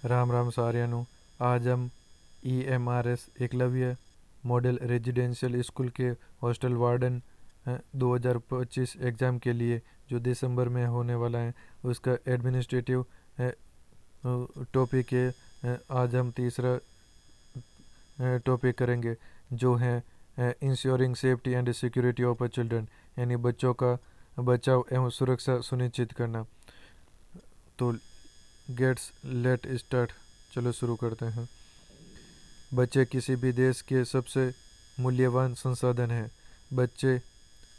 राम राम सारिਆਂ ਨੂੰ। आज हम EMRS Eklavya model residential school के हॉस्टल वार्डन 2025 एग्ज़ाम के लिए जो दिसंबर में होने वाला है उसका एडमिनिस्ट्रेटिव टॉपिक है। आज हम तीसरा टॉपिक करेंगे जो है ensuring safety and security of children, यानी बच्चों का बचाव एवं सुरक्षा सुनिश्चित करना। तो गेट्स लेट स्टार्ट, चलो शुरू करते हैं। बच्चे किसी भी देश के सबसे मूल्यवान संसाधन हैं। बच्चे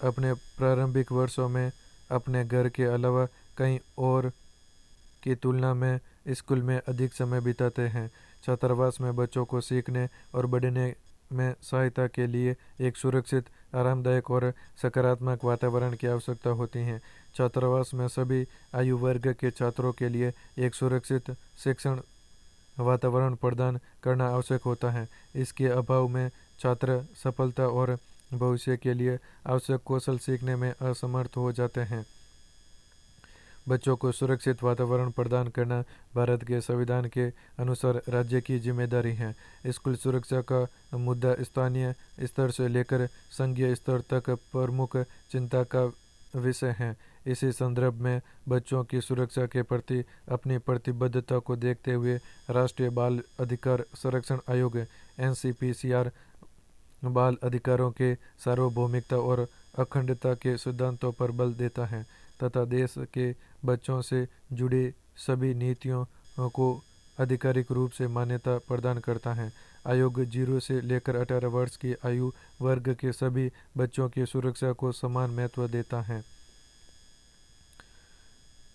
अपने प्रारंभिक वर्षों में अपने घर के अलावा कहीं और की तुलना में स्कूल में अधिक समय बिताते हैं। छात्रावास में बच्चों को सीखने और बढ़ने में सहायता के लिए एक सुरक्षित, आरामदायक और सकारात्मक वातावरण की आवश्यकता होती है। छात्रावास में सभी आयु वर्ग के छात्रों के लिए एक सुरक्षित शिक्षण वातावरण प्रदान करना आवश्यक होता है। इसके अभाव में छात्र सफलता और भविष्य के लिए आवश्यक कौशल सीखने में असमर्थ हो जाते हैं। बच्चों को सुरक्षित वातावरण प्रदान करना भारत के संविधान के अनुसार राज्य की जिम्मेदारी है। स्कूल सुरक्षा का मुद्दा स्थानीय स्तर से लेकर संघीय स्तर तक प्रमुख चिंता का विषय है। इसी संदर्भ में बच्चों की सुरक्षा के प्रति अपनी प्रतिबद्धता को देखते हुए राष्ट्रीय बाल अधिकार संरक्षण आयोग NCPCR बाल अधिकारों के सार्वभौमिकता और अखंडता के सिद्धांतों पर बल देता है तथा देश के बच्चों से जुड़ी सभी नीतियों को आधिकारिक रूप से मान्यता प्रदान करता है। आयोग 0 से लेकर 18 वर्ष की आयु वर्ग के सभी बच्चों की सुरक्षा को समान महत्व देता है।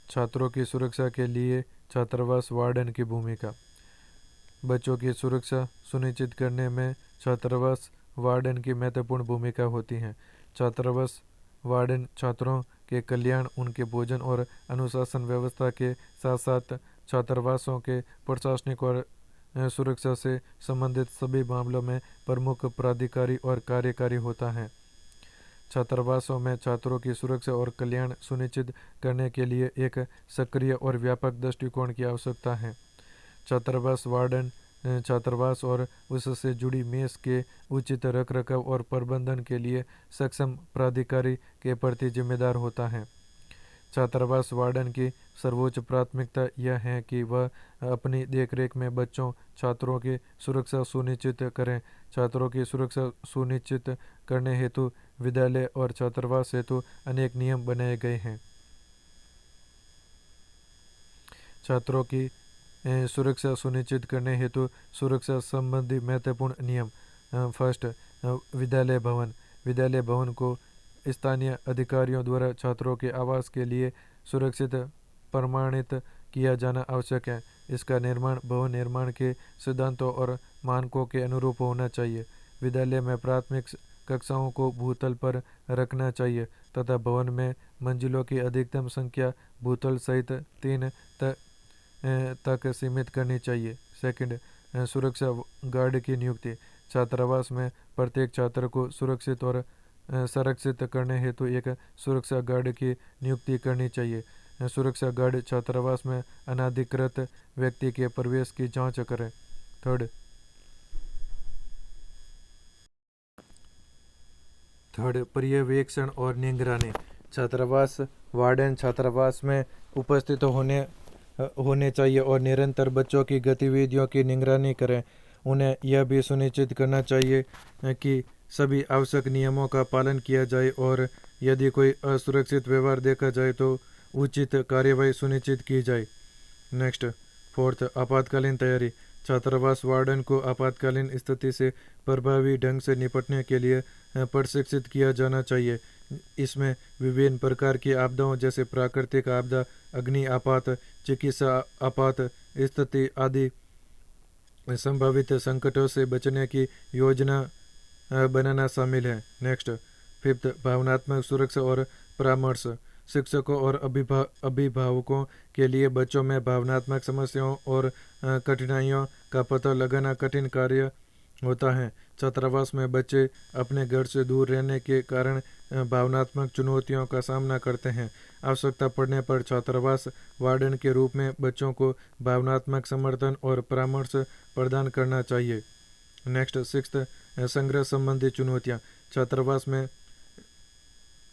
छात्रों की सुरक्षा के लिए छात्रावास वार्डन की भूमिका। बच्चों की सुरक्षा सुनिश्चित करने में छात्रावास वार्डन की महत्वपूर्ण भूमिका होती है। छात्रावास वार्डन छात्रों के कल्याण, उनके भोजन और अनुशासन व्यवस्था के साथ साथ छात्रावासों के प्रशासनिक और सुरक्षा से संबंधित सभी मामलों में प्रमुख प्राधिकारी और कार्यकारी होता है। छात्रावासों में छात्रों की सुरक्षा और कल्याण सुनिश्चित करने के लिए एक सक्रिय और व्यापक दृष्टिकोण की आवश्यकता है। छात्रावास वार्डन छात्रावास और उससे जुड़ी मेस के उचित रखरखाव और प्रबंधन के लिए सक्षम प्राधिकारी के प्रति जिम्मेदार होता है। छात्रावास वार्डन की सर्वोच्च प्राथमिकता यह है कि वह अपनी देखरेख में बच्चों छात्रों की सुरक्षा सुनिश्चित करें। छात्रों की सुरक्षा सुनिश्चित करने हेतु विद्यालय और छात्रावास हेतु अनेक नियम बनाए गए हैं। छात्रों की सुरक्षा सुनिश्चित करने हेतु सुरक्षा संबंधी महत्वपूर्ण नियम। फर्स्ट, विद्यालय भवन। विद्यालय भवन को स्थानीय अधिकारियों द्वारा छात्रों के आवास के लिए सुरक्षित प्रमाणित किया जाना आवश्यक है। इसका निर्माण भवन निर्माण के सिद्धांतों और मानकों के अनुरूप होना चाहिए। विद्यालय में प्राथमिक कक्षाओं को भूतल पर रखना चाहिए तथा भवन में मंजिलों की अधिकतम संख्या भूतल सहित 3 तक सीमित करनी चाहिए। सेकंड, सुरक्षा गार्ड की नियुक्ति। छात्रावास में प्रत्येक छात्र को सुरक्षित और संरक्षित करने हेतु एक सुरक्षा गार्ड की नियुक्ति करनी चाहिए। सुरक्षा गार्ड छात्रावास में अनाधिकृत व्यक्ति के प्रवेश की जांच करें। थर्ड, पर्यवेक्षण और निगरानी। छात्रावास वार्डन छात्रावास में उपस्थित होने चाहिए और निरंतर बच्चों की गतिविधियों की निगरानी करें। उन्हें यह भी सुनिश्चित करना चाहिए कि सभी आवश्यक नियमों का पालन किया जाए और यदि कोई असुरक्षित व्यवहार देखा जाए तो उचित कार्यवाही सुनिश्चित की जाए। नेक्स्ट, फोर्थ, आपातकालीन तैयारी। छात्रावास वार्डन को आपातकालीन स्थिति से प्रभावी ढंग से निपटने के लिए प्रशिक्षित किया जाना चाहिए। इसमें विभिन्न प्रकार की आपदाओं जैसे प्राकृतिक आपदा, अग्नि आपात, चिकित्सा आपात स्थिति आदि संभावित संकटों से बचने की योजना बनाना शामिल है। नेक्स्ट, फिफ्थ, भावनात्मक सुरक्षा और परामर्श। शिक्षकों और अभिभावकों के लिए बच्चों में भावनात्मक समस्याओं और कठिनाइयों का पता लगाना कठिन कार्य होता है। छात्रावास में बच्चे अपने घर से दूर रहने के कारण भावनात्मक चुनौतियों का सामना करते हैं। आवश्यकता पड़ने पर छात्रावास वार्डन के रूप में बच्चों को भावनात्मक समर्थन और परामर्श प्रदान करना चाहिए। नेक्स्ट 6th, संघर्ष संबंधी चुनौतियाँ। छात्रावास में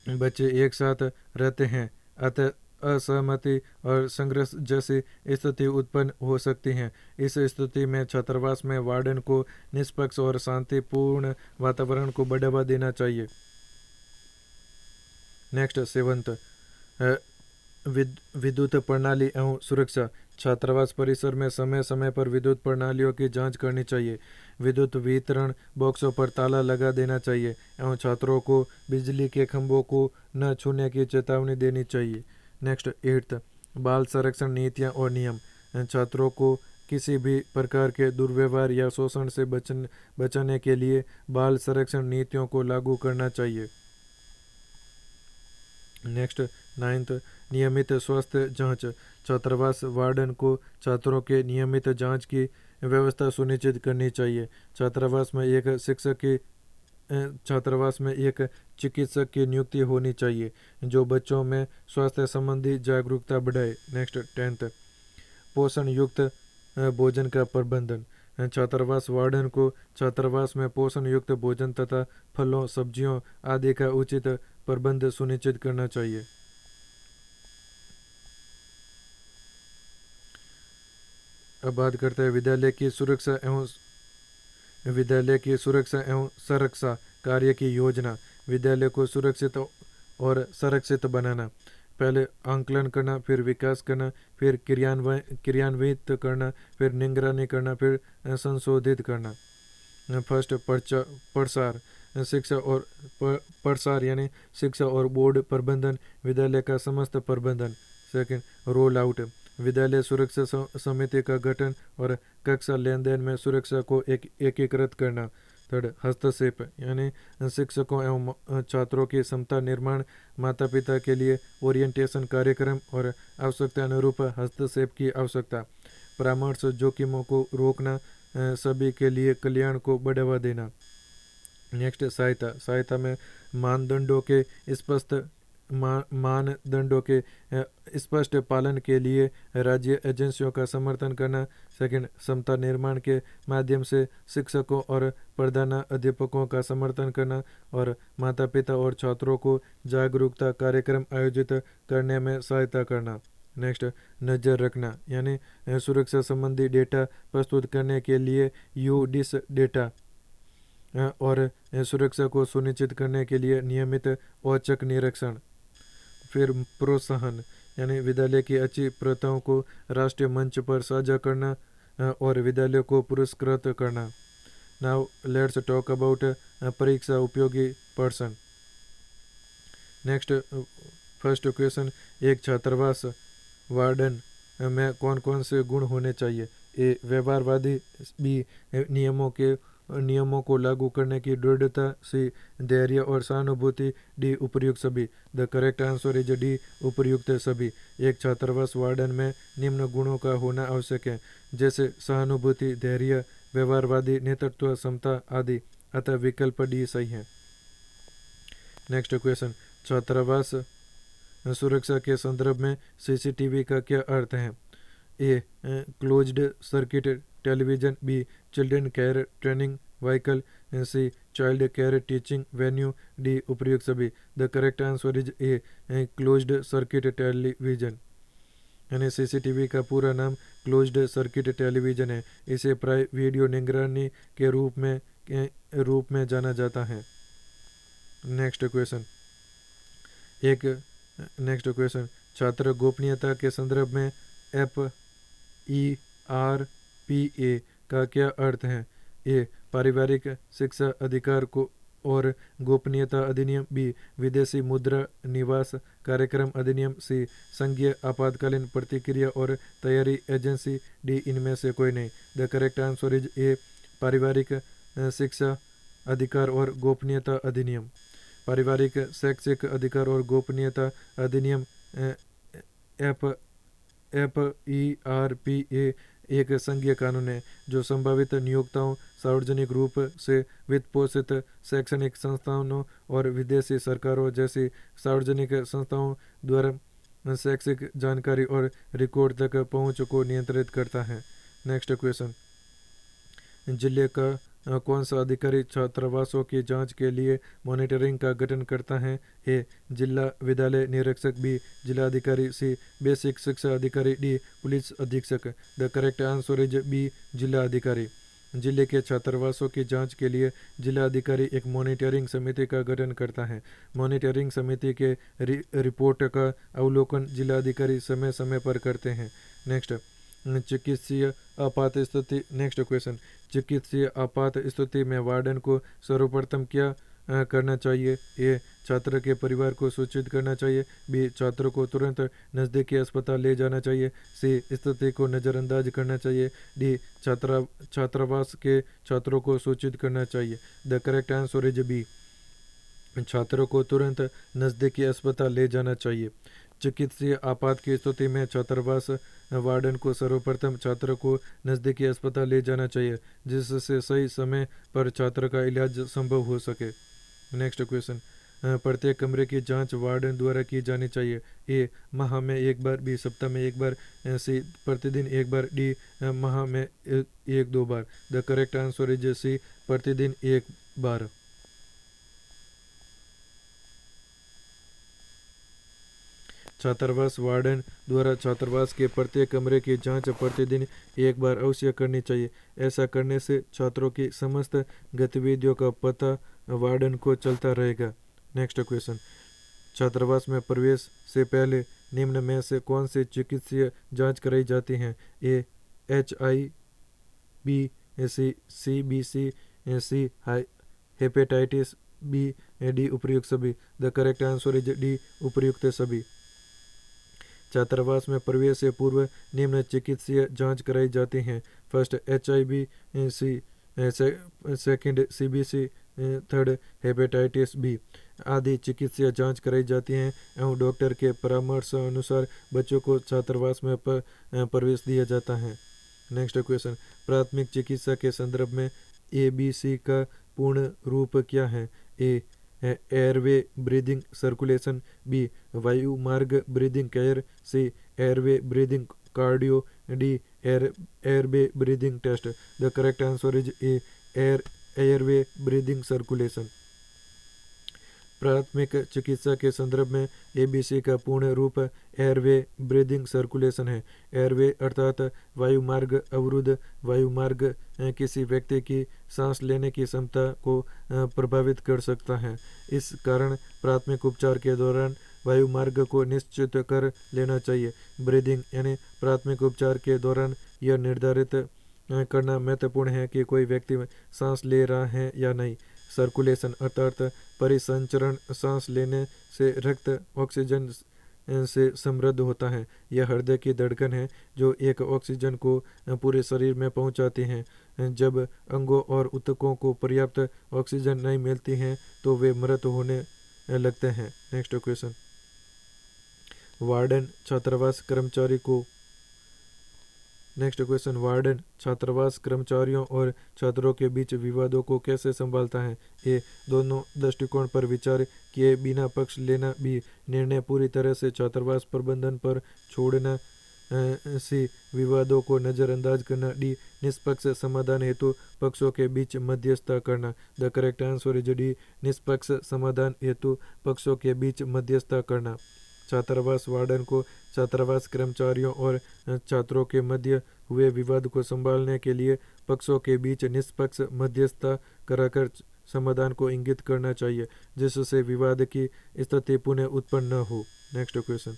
बच्चे एक साथ रहते हैं, अतः असहमति और संघर्ष जैसी स्थिति उत्पन्न हो सकती हैं। इस स्थिति में छात्रावास में वार्डन को निष्पक्ष और शांतिपूर्ण वातावरण को बढ़ावा देना चाहिए। नेक्स्ट 7th, विद्युत प्रणाली एवं सुरक्षा। छात्रावास परिसर में समय समय पर विद्युत प्रणालियों की जांच करनी चाहिए। विद्युत वितरण बॉक्सों पर ताला लगा देना चाहिए एवं छात्रों को बिजली के खंभों को न छूने की चेतावनी देनी चाहिए। नेक्स्ट 8th, बाल संरक्षण नीतियाँ और नियम। छात्रों को किसी भी प्रकार के दुर्व्यवहार या शोषण से बचाने के लिए बाल संरक्षण नीतियों को लागू करना चाहिए। नेक्स्ट 9th, नियमित स्वास्थ्य जांच। छात्रावास वार्डन को छात्रों के नियमित जांच की व्यवस्था सुनिश्चित करनी चाहिए। छात्रावास में एक चिकित्सक की नियुक्ति होनी चाहिए जो बच्चों में स्वास्थ्य संबंधी जागरूकता बढ़ाए। नेक्स्ट 10th, पोषण युक्त भोजन का प्रबंधन। छात्रावास वार्डन को छात्रावास में पोषण युक्त भोजन तथा फलों, सब्जियों आदि का उचित प्रबंध सुनिश्चित करना चाहिए। अब बात करते हैं विद्यालय की सुरक्षा एवं संरक्षा कार्य की योजना। विद्यालय को सुरक्षित और संरक्षित बनाना। पहले आंकलन करना, फिर विकास करना, फिर क्रियान्वित करना, फिर निगरानी करना, फिर संशोधित करना। फर्स्ट, प्रसार शिक्षा और प्रसार यानी शिक्षा और बोर्ड प्रबंधन, विद्यालय का समस्त प्रबंधन। सेकंड, रोल आउट, विद्यालय सुरक्षा समिति का गठन और कक्षा लेन देन में सुरक्षा को एकीकृत करना। थर्ड, हस्तक्षेप यानी शिक्षकों एवं छात्रों की क्षमता निर्माण, माता पिता के लिए ओरिएंटेशन कार्यक्रम और आवश्यकता अनुरूप हस्तक्षेप की आवश्यकता। परामर्श, जोखिमों को रोकना, सभी के लिए कल्याण को बढ़ावा देना। नेक्स्ट, सहायता में मानदंडों के स्पष्ट पालन के लिए राज्य एजेंसियों का समर्थन करना। सेकंड, क्षमता निर्माण के माध्यम से शिक्षकों और प्रधान अध्यापकों का समर्थन करना और माता पिता और छात्रों को जागरूकता कार्यक्रम आयोजित करने में सहायता करना। नेक्स्ट, नज़र रखना यानी सुरक्षा संबंधी डेटा प्रस्तुत करने के लिए यूडिस डेटा और सुरक्षा को सुनिश्चित करने के लिए नियमित औचक निरीक्षण। फिर प्रोत्साहन यानी विद्यालय की अच्छी प्रथाओं को राष्ट्रीय मंच पर साझा करना और विद्यालय को पुरस्कृत करना। नाउ लेट्स टॉक अबाउट परीक्षा उपयोगी पर्सन। नेक्स्ट, फर्स्ट क्वेश्चन, एक छात्रावास वार्डन में कौन कौन से गुण होने चाहिए? ए, व्यवहारवादी। बी, नियमों को लागू करने की दृढ़ता। सी, धैर्य और सहानुभूति। डी, उपर्युक्त सभी। The correct answer is D, उपर्युक्त सभी। एक छात्रावास वार्डन में निम्न गुणों का होना आवश्यक है, जैसे सहानुभूति, धैर्य, व्यवहारवादी, नेतृत्व क्षमता आदि। अतः विकल्प डी सही है। नेक्स्ट क्वेश्चन, छात्रावास सुरक्षा के संदर्भ में सीसीटीवी का क्या अर्थ है? A, closed circuit television. B, children care training vehicle. C, child care teaching venue. D, उपर्युक्त सभी। The correct answer is A, closed circuit television. यानी सीसीटीवी का पूरा नाम क्लोज्ड सर्किट टेलीविजन है। इसे प्राय वीडियो निगरानी के रूप में जाना जाता है। नेक्स्ट क्वेश्चन, छात्र गोपनीयता के संदर्भ में FERPA का क्या अर्थ है? ए, पारिवारिक शिक्षा अधिकार को और गोपनीयता अधिनियम। बी, विदेशी मुद्रा निवास कार्यक्रम अधिनियम। सी, संघीय आपातकालीन प्रतिक्रिया और तैयारी एजेंसी। डी, इनमें से कोई नहीं। द करेक्ट आंसर इज ए, पारिवारिक शिक्षा अधिकार और गोपनीयता अधिनियम। पारिवारिक शैक्षिक अधिकार और गोपनीयता अधिनियम FERPA एक संघीय कानून है जो संभावित नियोक्ताओं, सार्वजनिक रूप से वित्त पोषित शैक्षणिक संस्थानों और विदेशी सरकारों जैसी सार्वजनिक संस्थाओं द्वारा शैक्षिक जानकारी और रिकॉर्ड तक पहुंच को नियंत्रित करता है। नेक्स्ट क्वेश्चन, जिले का कौन सा अधिकारी छात्रावासों की जांच के लिए मॉनिटरिंग का गठन करता है? ए. जिला विद्यालय निरीक्षक। बी. जिला अधिकारी। सी. बेसिक शिक्षा अधिकारी। डी. पुलिस अधीक्षक। The correct answer is B. जिला अधिकारी। जिले के छात्रावासों की जांच के लिए जिला अधिकारी एक मॉनिटरिंग समिति का गठन करता है। मॉनिटरिंग समिति के रिपोर्ट का अवलोकन जिला अधिकारी समय समय पर करते हैं। नेक्स्ट, चिकित्सीय आपात स्थिति। नेक्स्ट क्वेश्चन, चिकित्सीय आपात स्थिति में वार्डन को सर्वप्रथम क्या करना चाहिए? ए. छात्र के परिवार को सूचित करना चाहिए। बी. छात्र को तुरंत नज़दीकी अस्पताल ले जाना चाहिए। सी. स्थिति को नज़रअंदाज करना चाहिए। डी. छात्रावास के छात्रों को सूचित करना चाहिए। The correct answer is B. छात्रों को तुरंत नज़दीकी अस्पताल ले जाना चाहिए। चिकित्सीय आपात की स्थिति में छात्रावास वार्डन को सर्वप्रथम छात्र को नज़दीकी अस्पताल ले जाना चाहिए जिससे सही समय पर छात्र का इलाज संभव हो सके। नेक्स्ट क्वेश्चन, प्रत्येक कमरे की जांच वार्डन द्वारा की जानी चाहिए। ए. माह में एक बार। बी. सप्ताह में एक बार। सी. प्रतिदिन एक बार। डी. माह में एक दो बार। The correct answer is C. प्रतिदिन एक बार। छात्रावास वार्डन द्वारा छात्रावास के प्रत्येक कमरे की जांच प्रतिदिन एक बार अवश्य करनी चाहिए। ऐसा करने से छात्रों की समस्त गतिविधियों का पता वार्डन को चलता रहेगा। नेक्स्ट क्वेश्चन, छात्रावास में प्रवेश से पहले निम्न में से कौन सी चिकित्सीय जांच कराई जाती हैं? ए. HIV। सी. CBC। सी. हेपेटाइटिस। बी. डी. उपर्युक्त सभी। The correct answer is D. उपर्युक्त सभी। छात्रावास में प्रवेश से पूर्व निम्न चिकित्सीय जांच कराई जाती हैं। First HIV। C. Second CBC। Third hepatitis B आदि चिकित्सीय जांच कराई जाती हैं एवं डॉक्टर के परामर्श अनुसार बच्चों को छात्रावास में प्रवेश दिया जाता है। नेक्स्ट क्वेश्चन, प्राथमिक चिकित्सा के संदर्भ में ABC का पूर्ण रूप क्या है? A. Airway breathing circulation. B. वायु मार्ग breathing care. C. Airway breathing cardio. D. Airway breathing test. The correct answer is A. Airway breathing circulation. प्राथमिक चिकित्सा के संदर्भ में ABC का पूर्ण रूप एयरवे ब्रीदिंग सर्कुलेशन है। एयरवे अर्थात वायुमार्ग अवरुद्ध। वायुमार्ग किसी व्यक्ति की सांस लेने की क्षमता को प्रभावित कर सकता है। इस कारण प्राथमिक उपचार के दौरान वायुमार्ग को निश्चित कर लेना चाहिए। ब्रीदिंग यानी प्राथमिक उपचार के दौरान यह निर्धारित करना महत्वपूर्ण है कि कोई व्यक्ति सांस ले रहा है या नहीं। सर्कुलेशन अर्थात परिसंचरण, सांस लेने से रक्त ऑक्सीजन से समृद्ध होता है। यह हृदय की धड़कन है जो एक ऑक्सीजन को पूरे शरीर में पहुंचाती है। जब अंगों और ऊतकों को पर्याप्त ऑक्सीजन नहीं मिलती है तो वे मृत होने लगते हैं। नेक्स्ट क्वेश्चन, वार्डन छात्रावास कर्मचारी को वार्डन छात्रावास कर्मचारियों और छात्रों के बीच विवादों को कैसे संभालता है? ए. दोनों दृष्टिकोण पर विचार किए बिना पक्ष लेना। बी. निर्णय पूरी तरह से छात्रावास प्रबंधन पर छोड़ना। सी. विवादों को नज़रअंदाज करना। डी. निष्पक्ष समाधान हेतु पक्षों के बीच मध्यस्थता करना। The correct answer is D. निष्पक्ष समाधान हेतु पक्षों के बीच मध्यस्थता करना। छात्रावास वार्डन को छात्रावास कर्मचारियों और छात्रों के मध्य हुए विवाद को संभालने के लिए पक्षों के बीच निष्पक्ष मध्यस्थता कराकर समाधान को इंगित करना चाहिए जिससे विवाद की स्थिति पुनः उत्पन्न न हो। नेक्स्ट क्वेश्चन,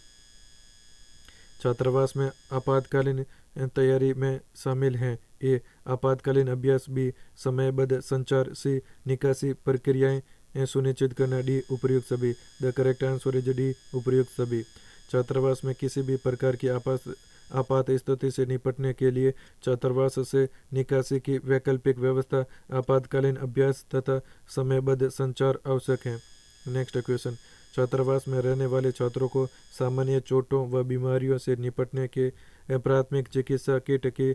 छात्रावास में आपातकालीन तैयारी में शामिल हैं। ए. आपातकालीन अभ्यास। बी. समयबद्ध संचार। सी. निकासी प्रक्रियाएं सुनिश्चित करना। डी. उपर्युक्त सभी। The correct answer is D. उपर्युक्त सभी। छात्रावास में किसी भी प्रकार की आपात स्थिति से निपटने के लिए छात्रावास से निकासी की वैकल्पिक व्यवस्था, आपातकालीन अभ्यास तथा समयबद्ध संचार आवश्यक है। नेक्स्ट क्वेश्चन, छात्रावास में रहने वाले छात्रों को सामान्य चोटों व बीमारियों से निपटने के प्राथमिक चिकित्सा किट की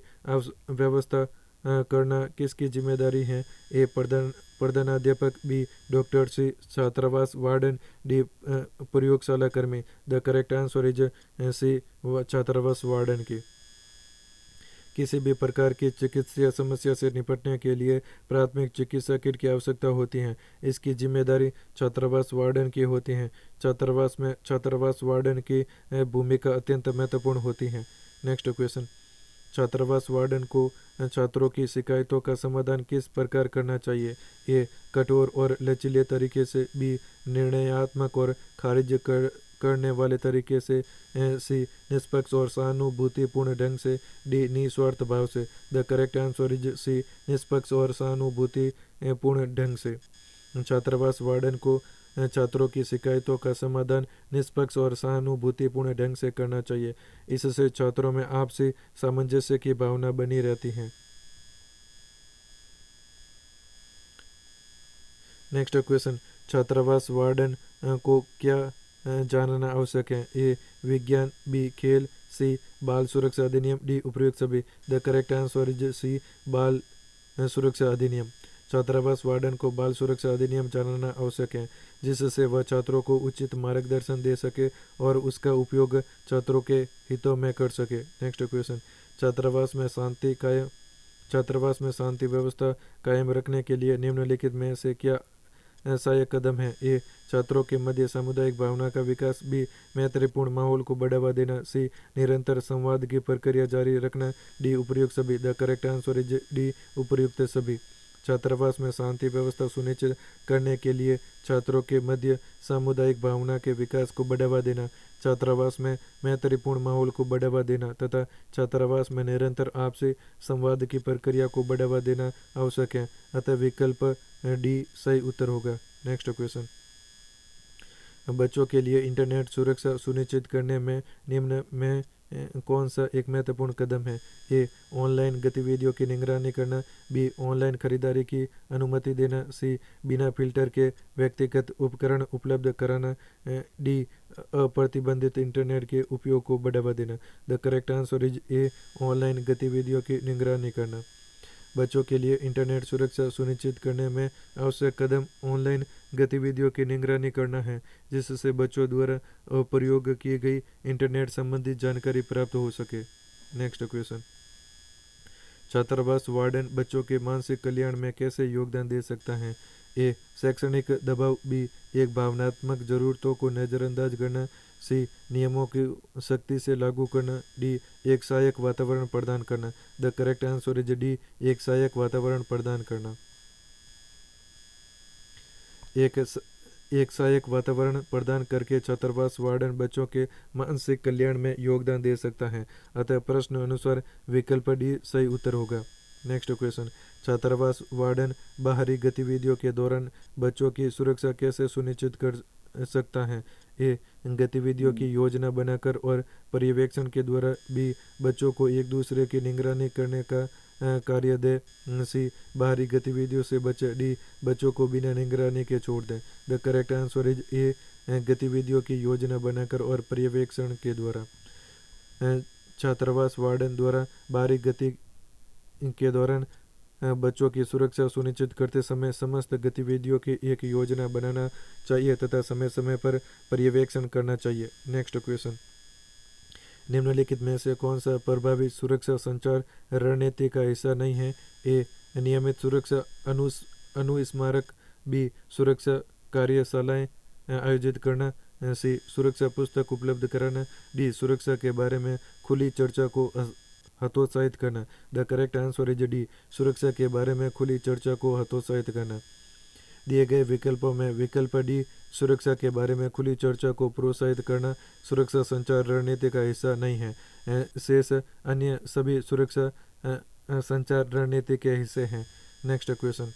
व्यवस्था करना किसकी जिम्मेदारी है? ए प्रधानाध्यापक, बी डॉक्टर, सी छात्रावास वार्डन, डी प्रयोगशाला कर्मी। The correct answer is C छात्रावास वार्डन की। किसी भी प्रकार की चिकित्सीय समस्या से निपटने के लिए प्राथमिक चिकित्सा किट की आवश्यकता होती है। इसकी जिम्मेदारी छात्रावास वार्डन की होती है। छात्रावास में छात्रावास वार्डन की भूमिका अत्यंत महत्वपूर्ण होती है। नेक्स्ट क्वेश्चन, छात्रावास वार्डन को छात्रों की शिकायतों का समाधान किस प्रकार करना चाहिए? ए कठोर और लचीले तरीके से, बी निर्णयात्मक और खारिज करने वाले तरीके से, सी निष्पक्ष और सहानुभूतिपूर्ण ढंग से, डी निस्वार्थ भाव से। The correct answer is C निष्पक्ष और सहानुभूतिपूर्ण ढंग से। छात्रावास वार्डन को छात्रों की शिकायतों का समाधान निष्पक्ष और सहानुभूतिपूर्ण ढंग से करना चाहिए। इससे छात्रों में आपसी सामंजस्य की भावना बनी रहती है। नेक्स्ट क्वेश्चन, छात्रावास वार्डन को क्या जानना आवश्यक है? ए विज्ञान, बी खेल, सी बाल सुरक्षा अधिनियम, डी उपयुक्त सभी। The correct answer is C बाल सुरक्षा अधिनियम। छात्रावास वार्डन को बाल सुरक्षा अधिनियम जानना आवश्यक है, जिससे वह छात्रों को उचित मार्गदर्शन दे सके और उसका उपयोग छात्रों के हितों में कर सके। नेक्स्ट क्वेश्चन, छात्रावास में शांति व्यवस्था कायम रखने के लिए निम्नलिखित में से क्या सहायक कदम है? ए छात्रों के मध्य सामुदायिक भावना का विकास, बी मैत्रीपूर्ण माहौल को बढ़ावा देना, सी निरंतर संवाद की प्रक्रिया जारी रखना, डी उपयुक्त सभी। The correct answer is D उपयुक्त सभी। छात्रावास में शांति व्यवस्था सुनिश्चित करने के लिए छात्रों के मध्य सामुदायिक भावना के विकास को बढ़ावा देना, छात्रावास में मैत्रीपूर्ण माहौल को बढ़ावा देना तथा छात्रावास में निरंतर आपसी संवाद की प्रक्रिया को बढ़ावा देना आवश्यक है। अतः विकल्प डी सही उत्तर होगा। नेक्स्ट क्वेश्चन, बच्चों के लिए इंटरनेट सुरक्षा सुनिश्चित करने में निम्न में कौन सा एक महत्वपूर्ण कदम है? ए ऑनलाइन गतिविधियों की निगरानी करना, बी ऑनलाइन खरीदारी की अनुमति देना, सी बिना फिल्टर के व्यक्तिगत उपकरण उपलब्ध कराना, डी अप्रतिबंधित इंटरनेट के उपयोग को बढ़ावा देना। The correct answer is A online गतिविधियों की निगरानी करना। बच्चों के लिए इंटरनेट सुरक्षा सुनिश्चित करने में आवश्यक कदम ऑनलाइन गतिविधियों की निगरानी करना है, जिससे बच्चों द्वारा प्रयोग की गई इंटरनेट संबंधी जानकारी प्राप्त हो सके। नेक्स्ट क्वेश्चन, छात्रावास वार्डन बच्चों के मानसिक कल्याण में कैसे योगदान दे सकता है? ए शैक्षणिक दबाव, बी एक भावनात्मक जरूरतों को नज़रअंदाज करना, सी नियमों की सख्ती से लागू करना, डी एक सहायक वातावरण प्रदान करना। The correct answer is D एक सहायक वातावरण प्रदान करना। एक सहायक वातावरण प्रदान करके छात्रावास वार्डन बच्चों के मानसिक कल्याण में योगदान दे सकता है। अतः प्रश्न अनुसार विकल्प डी सही उत्तर होगा। नेक्स्ट क्वेश्चन, छात्रावास वार्डन बाहरी गतिविधियों के दौरान बच्चों की सुरक्षा कैसे सुनिश्चित कर सकता है? ए गतिविधियों की योजना बनाकर और पर्यवेक्षण के द्वारा, बी बच्चों को एक दूसरे की निगरानी करने का कार्य दे, सी बाहरी गतिविधियों से बचे, डी बच्चों को बिना निगरानी के छोड़ दें। द करेक्ट आंसर इज ए गतिविधियों की योजना बनाकर और पर्यवेक्षण के द्वारा। छात्रावास वार्डन द्वारा बाहरी गति के दौरान बच्चों की सुरक्षा सुनिश्चित करते समय समस्त गतिविधियों की एक योजना बनाना चाहिए तथा समय समय पर पर्यवेक्षण करना चाहिए। नेक्स्ट क्वेश्चन, निम्नलिखित में से कौन सा प्रभावी सुरक्षा संचार रणनीति का हिस्सा नहीं है? ए नियमित सुरक्षा अनुस्मारक, बी सुरक्षा कार्यशालाएं आयोजित करना, सी सुरक्षा पुस्तक उपलब्ध कराना, डी सुरक्षा के बारे में खुली चर्चा को हतोत्साहित करना। The correct answer is D सुरक्षा के बारे में खुली चर्चा को हतोत्साहित करना। दिए गए विकल्पों में विकल्प डी सुरक्षा के बारे में खुली चर्चा को प्रोत्साहित करना सुरक्षा संचार रणनीति का हिस्सा नहीं है। शेष अन्य सभी सुरक्षा संचार रणनीति के हिस्से हैं। नेक्स्ट क्वेश्चन,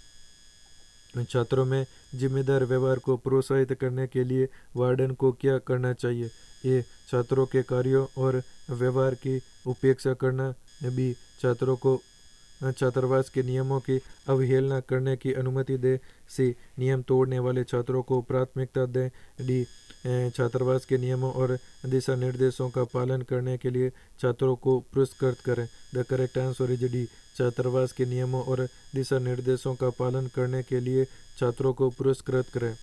छात्रों में जिम्मेदार व्यवहार को प्रोत्साहित करने के लिए वार्डन को क्या करना चाहिए? ए छात्रों के कार्यों और व्यवहार की उपेक्षा करना, बी छात्रों को छात्रावास के नियमों की अवहेलना करने की अनुमति दे। सी, नियम तोड़ने वाले छात्रों को प्राथमिकता दें। डी, छात्रावास के नियमों और दिशा निर्देशों का पालन करने के लिए छात्रों को पुरस्कृत करें। The correct answer is D, छात्रावास के नियमों और दिशा निर्देशों का पालन करने के लिए छात्रों को पुरस्कृत करें।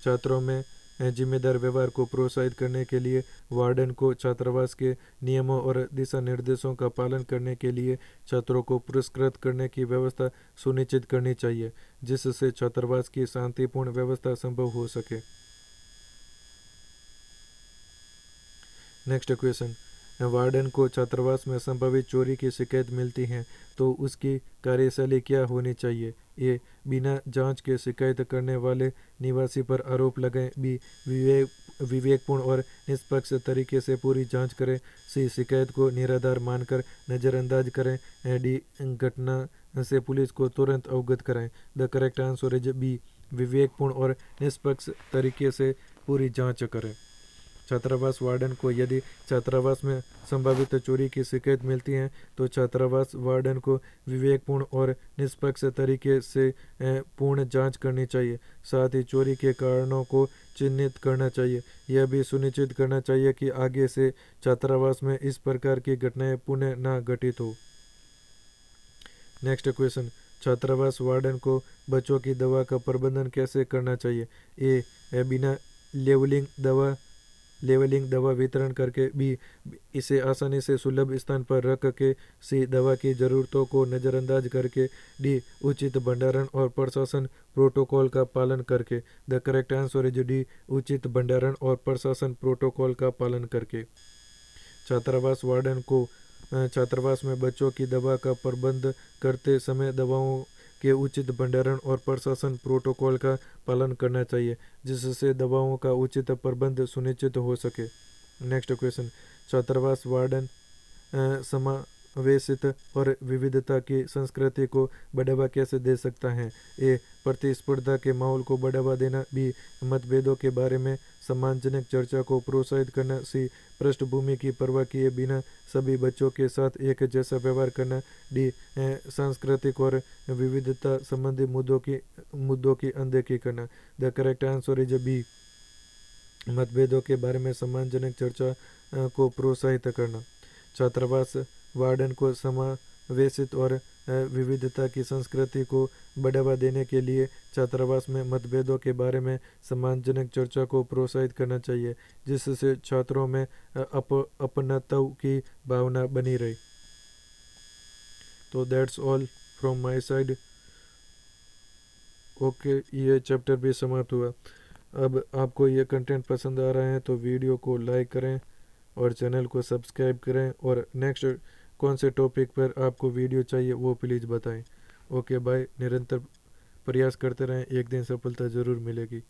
छात्रों में जिम्मेदार व्यवहार को प्रोत्साहित करने के लिए वार्डन को छात्रावास के नियमों और दिशा निर्देशों का पालन करने के लिए छात्रों को पुरस्कृत करने की व्यवस्था सुनिश्चित करनी चाहिए, जिससे छात्रावास की शांतिपूर्ण व्यवस्था संभव हो सके। नेक्स्ट क्वेश्चन, वार्डन को छात्रावास में संभावित चोरी की शिकायत मिलती है तो उसकी कार्यशैली क्या होनी चाहिए? ए, बिना जांच के शिकायत करने वाले निवासी पर आरोप लगाएं। बी, विवेकपूर्ण और निष्पक्ष तरीके से पूरी जांच करें। सी, शिकायत को निराधार मानकर नज़रअंदाज करें। डी, घटना से पुलिस को तुरंत अवगत कराएं। The correct answer is B, विवेकपूर्ण और निष्पक्ष तरीके से पूरी जांच करें। छात्रावास वार्डन को यदि छात्रावास में संभावित चोरी की शिकायत मिलती है तो छात्रावास वार्डन को विवेकपूर्ण और निष्पक्ष तरीके से पूर्ण जांच करनी चाहिए। साथ ही चोरी के कारणों को चिन्हित करना चाहिए। यह भी सुनिश्चित करना चाहिए कि आगे से छात्रावास में इस प्रकार की घटनाएं पुनः न घटित हो। नेक्स्ट क्वेश्चन, छात्रावास वार्डन को बच्चों की दवा का प्रबंधन कैसे करना चाहिए? ए, बिना लेवलिंग दवा वितरण करके। बी, इसे आसानी से सुलभ स्थान पर रख के। सी, दवा की ज़रूरतों को नज़रअंदाज करके। डी, उचित भंडारण और प्रशासन प्रोटोकॉल का पालन करके। The correct answer is D, उचित भंडारण और प्रशासन प्रोटोकॉल का पालन करके। छात्रावास वार्डन को छात्रावास में बच्चों की दवा का प्रबंध करते समय दवाओं के उचित भंडारण और प्रशासन प्रोटोकॉल का पालन करना चाहिए, जिससे दवाओं का उचित प्रबंध सुनिश्चित हो सके। नेक्स्ट क्वेश्चन, छात्रावास वार्डन समावेशित और विविधता की संस्कृति को बढ़ावा कैसे दे सकता है? ए, प्रतिस्पर्धा के माहौल को बढ़ावा देना। बी, मतभेदों के बारे में सम्मानजनक चर्चा को प्रोत्साहित करना। सी, पृष्ठभूमि की परवाह किए बिना सभी बच्चों के साथ एक जैसा व्यवहार करना। डी, सांस्कृतिक और विविधता संबंधी मुद्दों की अनदेखी करना। The correct answer is B, मतभेदों के बारे में सम्मानजनक चर्चा को प्रोत्साहित करना। छात्रावास वार्डन को समावेशित और विविधता की संस्कृति को बढ़ावा देने के लिए छात्रावास में मतभेदों के बारे में सम्मानजनक चर्चा को प्रोत्साहित करना चाहिए, जिससे छात्रों में अपनत्व की भावना बनी रहे। तो that's all from my side. Okay, ये चैप्टर भी समाप्त हुआ। अब आपको ये कंटेंट पसंद आ रहा है तो वीडियो को लाइक करें और चैनल को सब्सक्राइब करें, और नेक्स्ट कौन से टॉपिक पर आपको वीडियो चाहिए वो प्लीज़ बताएं। Okay bye. निरंतर प्रयास करते रहें, एक दिन सफलता ज़रूर मिलेगी।